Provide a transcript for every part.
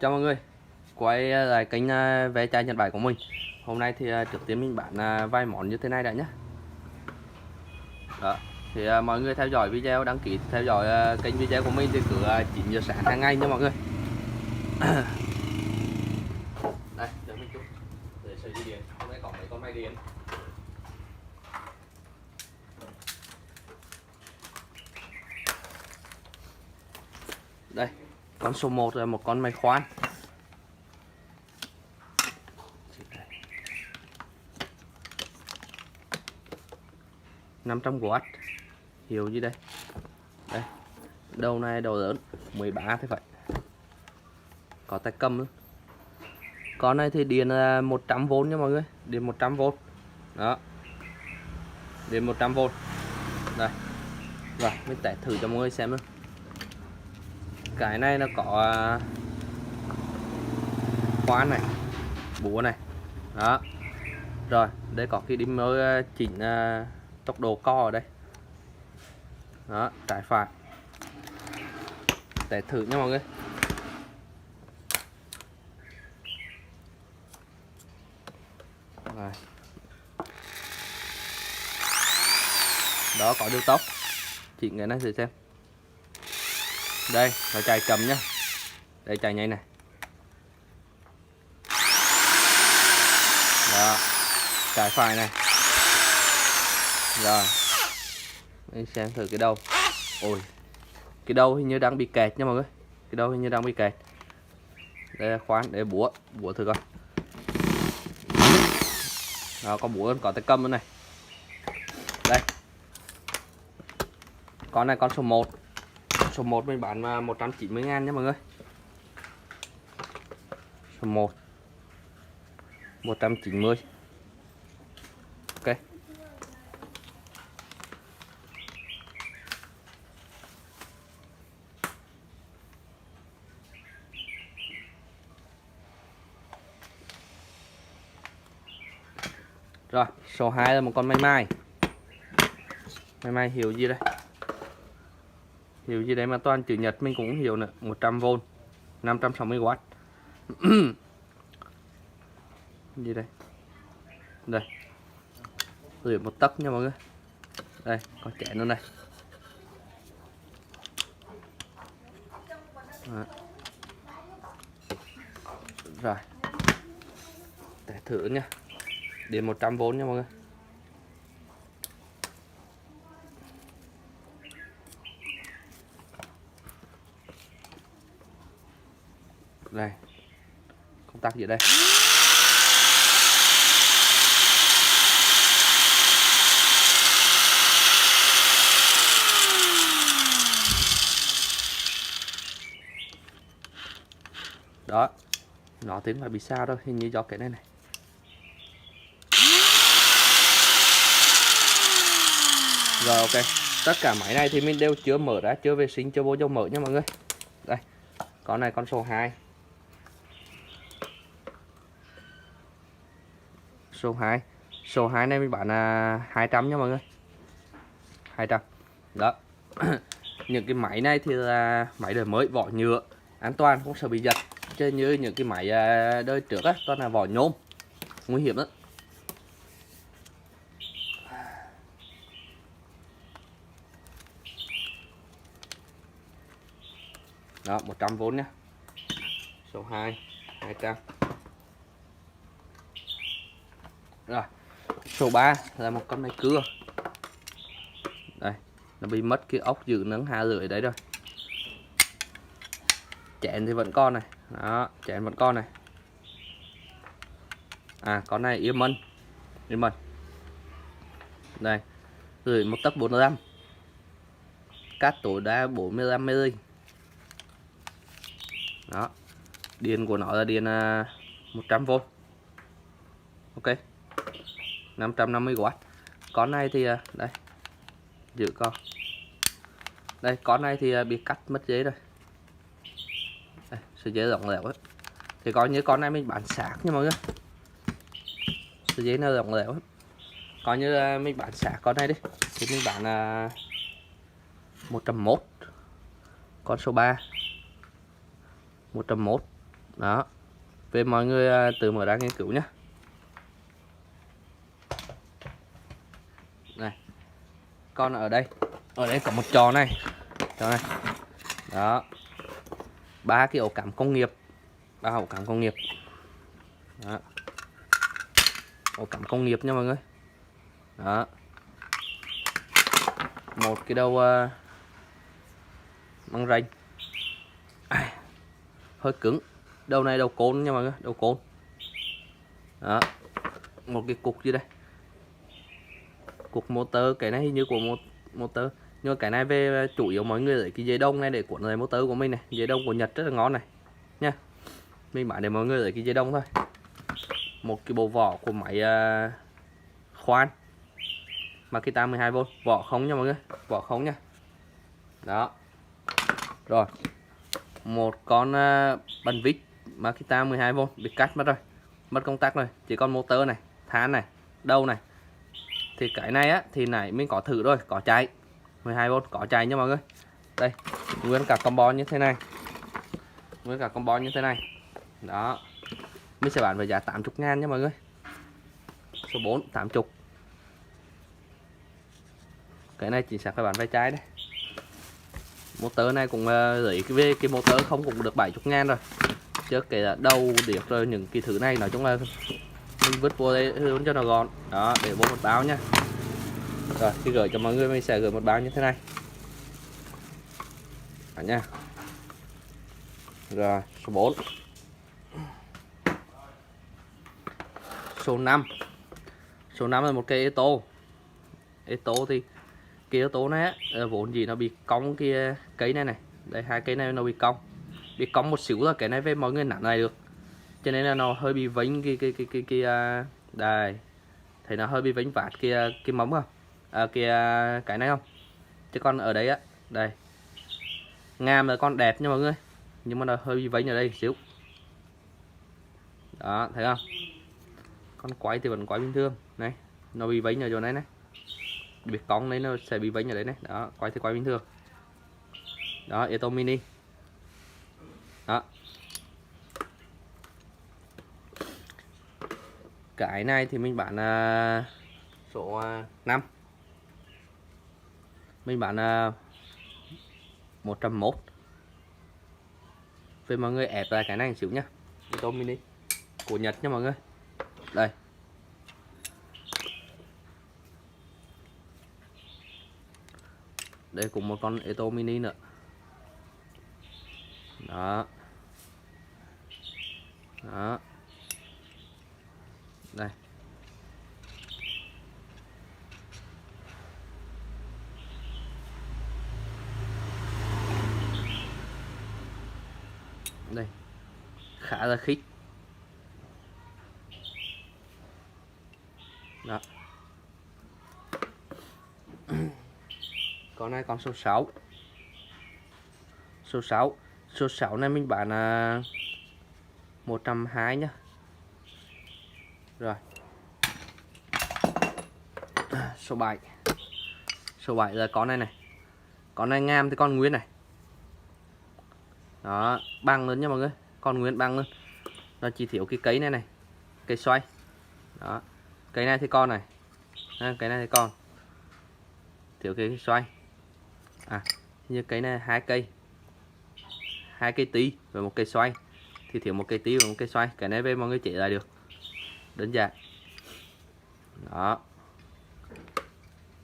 Chào mọi người, quay lại kênh ve chai Nhật Bản của mình. Hôm nay thì trước tiên mình bán vài món như thế này đã nhé. Đó. Thì mọi người theo dõi video, đăng ký theo dõi kênh video của mình thì cứ 9 giờ sáng hàng ngày nha mọi người. Đây, chờ mình chút để sợi dây điện. Hôm nay có mấy con máy điện. Đây, con số 1 là một con máy khoan. 500W, hiệu gì đây? Đây, đầu này đầu lớn 13 thế phải, có tay cầm nữa. Con này thì điện 100V nha mọi người, điện 100V đó, điện 100V đây. Rồi mình test thử cho mọi người xem luôn. Cái này nó có khoan này, búa này đó. Rồi đây có cái dimmer chỉnh tốc độ co ở đây đó, trái phải. Để thử nha mọi người. Rồi. Đó, có điều tốc. Chỉnh cái này thử xem. Đây nó chạy chậm nhá, đây chạy nhanh này đó, trái phải này. Rồi mình xem thử cái đầu. Ôi, cái đầu hình như đang bị kẹt nha mọi người, cái đầu hình như đang bị kẹt. Đây là khoan để búa thử coi. Đó, có búa, có tay cầm nữa này. Đây, con này con số 1. Số 1 mình bán 190.000 nha mọi người. Số 1 190. Ok. Rồi, số 2 là một con may hiệu gì đây? Hiệu gì đấy mà toàn chữ nhật mình cũng không hiểu nữa. 100V 560W. Gì đây? Đây, gửi 1 tấc nha mọi người. Đây có chén luôn đây. Đó. Rồi để thử nha, điện 100V nha mọi người. Đây, công tắc gì đây? Đó, nó tiếng là bị sao đâu, hình như do cái này này. Rồi ok, tất cả máy này thì mình đều chưa mở ra, chưa vệ sinh, chưa vô dầu mở nha mọi người. Đây, con này con số 2. Số 2 này mình bán là 200 nha mọi người. 200. Đó. Những cái máy này thì là máy đời mới, vỏ nhựa, an toàn, không sợ bị giật. Chứ như những cái máy đời trước á, toàn là vỏ nhôm, nguy hiểm đó. Đó, 100V nhá. Số 2 200. Rồi, số 3 là một con máy cưa. Đây, nó bị mất cái ốc giữ nướng hạ lưỡi đấy rồi. Chén thì vẫn còn này. Đó, chén vẫn còn này. À, con này yên mân. Đây, gửi 1 tấc 45. Cát tối đa 45mm. Đó, điện của nó là điện 100V. Ok, 550W. Con này thì đây, giữ con. Đây, con này thì bị cắt mất giấy rồi. Đây, sợi dây rộng lẻo ấy. Thì coi như con này mình bán sạc nha mọi người. Sợi dây nó rộng lẻo ấy. Coi như mình bán sạc con này đi. Thì mình bán 101. Con số 3 101. Đó, về mọi người tự mở ra nghiên cứu nhé. Này, còn ở đây có một trò này, đó, 3 cái ổ cắm công nghiệp, 3 ổ cắm công nghiệp, đó, ổ cắm công nghiệp nha mọi người. Đó, một cái đầu băng ranh, hơi cứng, đầu này đầu côn nha mọi người, đầu côn. Đó, một cái cục dưới đây, cục motor, cái này hình như của motor, nhưng mà cái này về chủ yếu mọi người lấy cái dây đông này để cuộn lại motor của mình này, dây đông của Nhật rất là ngon này nha, mình bán để mọi người lấy cái dây đông thôi. Một cái bộ vỏ của máy khoan Makita 12V, vỏ không nha mọi người, vỏ không nha. Đó, rồi một con bánh vít Makita 12V bị cắt mất rồi, mất công tắc rồi, chỉ còn motor này, than này, đâu này. Thì cái này á thì nãy mình có thử rồi, có chạy 12V, có chạy nha mọi người. Đây, nguyên cả combo như thế này, nguyên cả combo như thế này. Đó, mình sẽ bán với giá 80.000 nha mọi người. Số 4 80. Cái này chỉ xác phải bán vai trái đấy. Motor này cũng lấy cái motor không cũng được 70.000 rồi, chứ cái đầu điệp rồi những cái thứ này nói chung là mình vứt vô đây luôn cho nó gọn. Đó, để vô một bao nhá. Rồi khi gửi cho mọi người mình sẽ gửi một bao như thế này nha. Rồi số 4. Số 5. Số 5 là một cây Eto thì cái yếu tố này á, vốn gì nó bị cong kia cây này này, đây hai cây này nó bị cong một xíu là cái này với mọi người nặng này được, cho nên là nó hơi bị vánh cái đây, thấy nó hơi bị vánh vạt cái móng không, cái này không, chứ còn ở đây á, đây ngàm là con đẹp nha mọi người, nhưng mà nó hơi bị vánh ở đây xíu. Đó, thấy không, con quay thì vẫn quay bình thường này, nó bị vánh ở chỗ này này, bị cong đấy, nó sẽ bị vánh ở đấy này. Đó, quay thì quay bình thường. Đó, Eto Mini. Đó, cái này thì mình bán số 5, mình bán 101. Về mọi người ép lại cái này một xíu nhá, Eto Mini của Nhật nha mọi người. Đây, đây cũng một con Eto Mini nữa. Đó, đó, đây, đây khá là khít. Đó, con này con số 6. Số 6 này mình bán 120 nhá. Rồi số 7. Số 7 là con này này, con này ngam thì con nguyên này. Đó, bằng lên nha mọi người, con nguyên bằng lên, nó chỉ thiếu cái cây này này, cây xoay. Đó, cây này thì con này, cái này thì con, thiếu cái xoay. Như cây này hai cây tí và một cây xoay, thì thiếu một cây tí và một cây xoay. Cái này về mọi người chế lại được, đơn giản. Đó,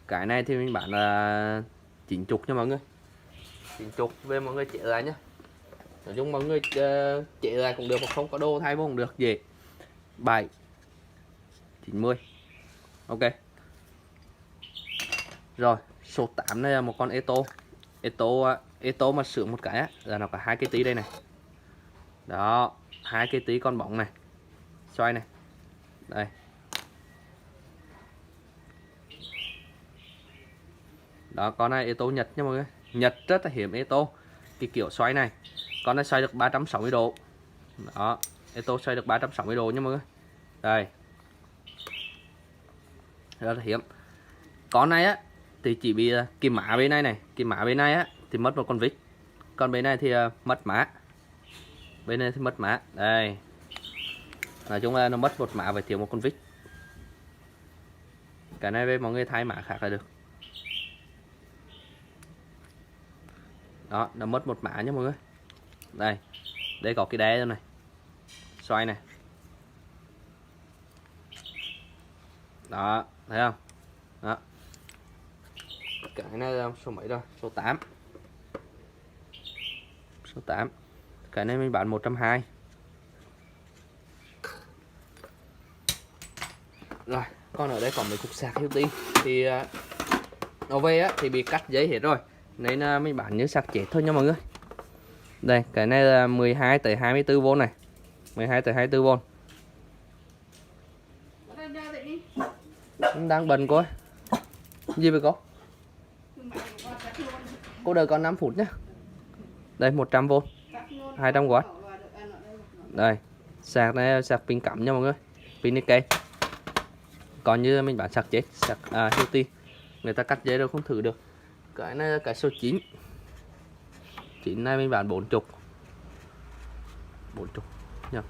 cái này thì mình bán là 90 nha mọi người, 90 về mọi người chế lại nhé. Nói chung mọi người chế lại cũng được, mà không có đồ thay cũng được, dễ. 7 90. Ok. Rồi số 8 này là một con Eto mà sửa một cái á, là nó có hai cái tí đây này. Đó, hai cái tí con bóng này, xoay này, đây. Đó, con này Eto Nhật nha mọi người, Nhật rất là hiếm Eto cái kiểu xoay này. Con này xoay được 360 độ. Đó, Eto xoay được 360 độ nha mọi người. Đây, rất là hiếm. Con này á thì chỉ bị cái má bên này này, cái má bên này á thì mất một con vít, còn bên này thì mất má. Bên này thì mất mã. Đây. Nói chung là nó mất một mã và thiếu một con vít. Cái này với mọi người thay mã khác là được. Đó, nó mất một mã nhé mọi người. Đây. Đây có cái đế này. Xoay này. Đó, thấy không? Đó. Cái này là số mấy rồi? Số 8. Số 8. Cái này mình bán 120. Rồi, còn ở đây có mấy cục sạc Hilti thì nó về á thì bị cắt giấy hết rồi. Nên mình bán như sạc chết thôi nha mọi người. Đây, cái này là 12 tới 24V này. 12 tới 24V. Đang bận cô ơi. Gì vậy cô? Cô đợi còn 5 phút nhé. Đây 100V 200W. Đây sạc này sạc pin cắm nha mọi người. Pin Nikkei. Còn như mình bán sạc chết, sạc Hilti, người ta cắt giấy đâu không thử được. Cái này là cái số 9. 9 này mình bán 40. 40 nha.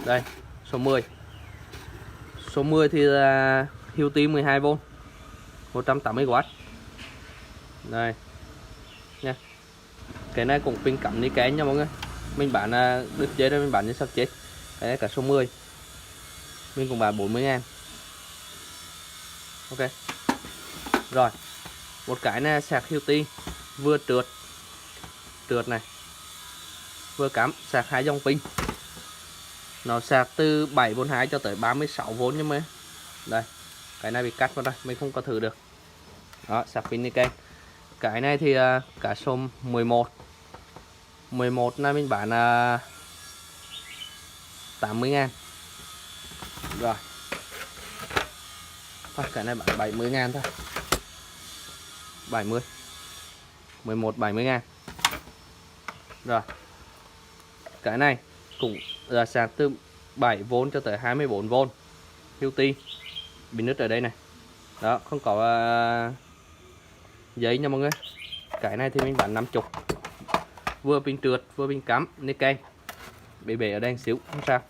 Đây số 10. Số 10 thì là Hilti 12V 180W. Đây nha. Cái này cũng pin cắm Nikkei nha mọi người. Mình bán đứt dây đây mình bán như sạc chết. Cái này cả số 10. Mình cũng bán 40.000. Ok. Rồi. Một cái này sạc Hilti vừa trượt này. Vừa cắm sạc 2 dòng pin. Nó sạc từ 7V2 cho tới 36V nhưng mà đây, cái này bị cắt vào đây, mình không có thử được. Đó, sạc pin Nikkei. Cái này thì cả số 11. 11 này mình bán 80.000. Rồi. Thôi, cái này bán 70.000 thôi. 70. 11 70.000. Rồi. Cái này cũng là sạc từ 7V cho tới 24V. Hilti. Bị nứt ở đây này. Đó, không có giấy nha mọi người. Cái này thì mình bán 50. Vừa pin trượt, vừa pin cắm Nikkei. Bị bể ở đây xíu, không sao.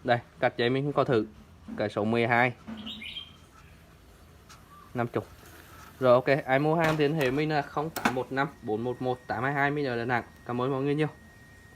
Đây, cắt giấy mình không có thử. Cái số 12 50. Rồi ok, ai mua hàng thì liên hệ mình là 0815 411 822 mình ở Đà Nẵng. Cảm ơn mọi người nhiều.